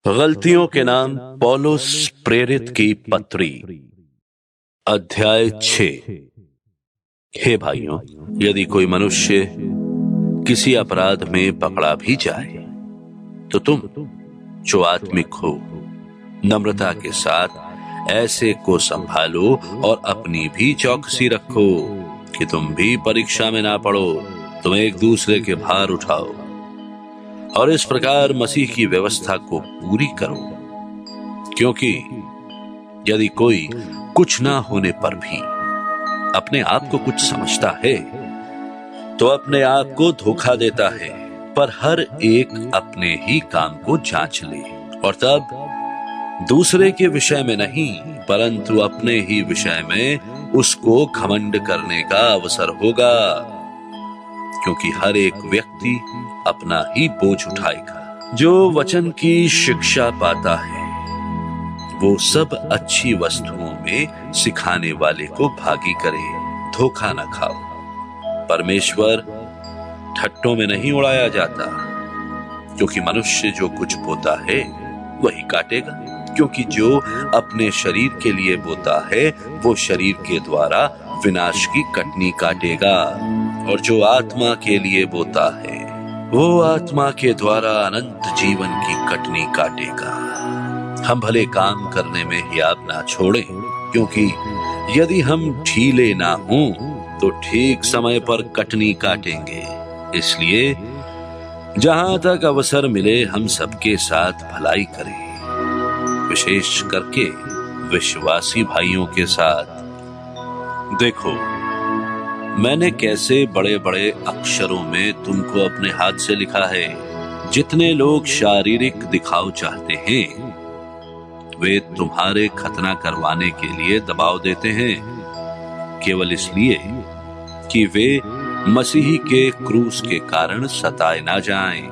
गलतियों के नाम पौलुस प्रेरित की पत्री अध्याय 6। हे भाइयों, यदि कोई मनुष्य किसी अपराध में पकड़ा भी जाए तो तुम जो आत्मिक हो नम्रता के साथ ऐसे को संभालो और अपनी भी चौकसी रखो कि तुम भी परीक्षा में ना पड़ो। तुम एक दूसरे के भार उठाओ और इस प्रकार मसीह की व्यवस्था को पूरी करो, क्योंकि यदि कोई कुछ ना होने पर भी अपने आप को कुछ समझता है तो अपने आप को धोखा देता है। पर हर एक अपने ही काम को जांच ले और तब दूसरे के विषय में नहीं परंतु अपने ही विषय में उसको घमंड करने का अवसर होगा, क्योंकि हर एक व्यक्ति अपना ही बोझ उठाएगा। जो वचन की शिक्षा पाता है वो सब अच्छी वस्तुओं में सिखाने वाले को भागी करे। धोखा न खाओ, परमेश्वर ठट्टों में नहीं उड़ाया जाता, क्योंकि मनुष्य जो कुछ बोता है वही काटेगा। क्योंकि जो अपने शरीर के लिए बोता है वो शरीर के द्वारा विनाश की कटनी काटेगा, और जो आत्मा के लिए बोता है वो आत्मा के द्वारा अनंत जीवन की कटनी काटेगा। हम भले काम करने में हियाब ना छोड़ें, क्योंकि यदि हम ढीले ना हों तो ठीक समय पर कटनी काटेंगे। इसलिए जहां तक अवसर मिले हम सबके साथ भलाई करें, विशेष करके विश्वासी भाइयों के साथ। देखो, मैंने कैसे बड़े बड़े अक्षरों में तुमको अपने हाथ से लिखा है। जितने लोग शारीरिक दिखाव चाहते हैं वे तुम्हारे खतना करवाने के लिए दबाव देते हैं, केवल इसलिए कि वे मसीह के क्रूस के कारण सताए ना जाएं।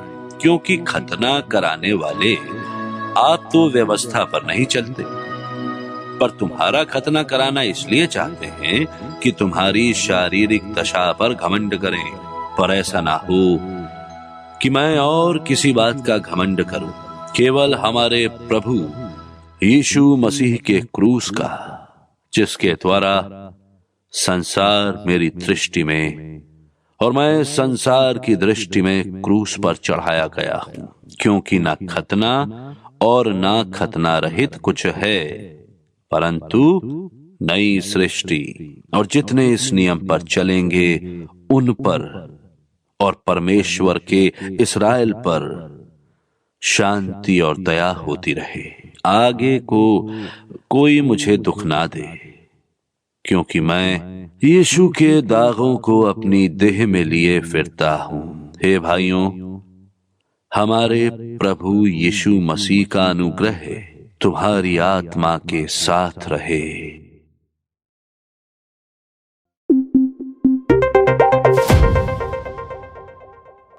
क्योंकि खतना कराने वाले आप तो व्यवस्था पर नहीं चलते, पर तुम्हारा खतना कराना इसलिए चाहते हैं कि तुम्हारी शारीरिक दशा पर घमंड करें। पर ऐसा ना हो कि मैं और किसी बात का घमंड करूं, केवल हमारे प्रभु यीशु मसीह के क्रूस का, जिसके द्वारा संसार मेरी दृष्टि में और मैं संसार की दृष्टि में क्रूस पर चढ़ाया गया हूं। क्योंकि ना खतना और ना खतना रहित कुछ है, परंतु नई सृष्टि। और जितने इस नियम पर चलेंगे उन पर और परमेश्वर के इस्राएल पर शांति और दया होती रहे। आगे को कोई मुझे दुख ना दे, क्योंकि मैं यीशु के दागों को अपनी देह में लिए फिरता हूं। हे भाइयों, हमारे प्रभु यीशु मसीह का अनुग्रह तुम्हारी आत्मा के साथ रहे।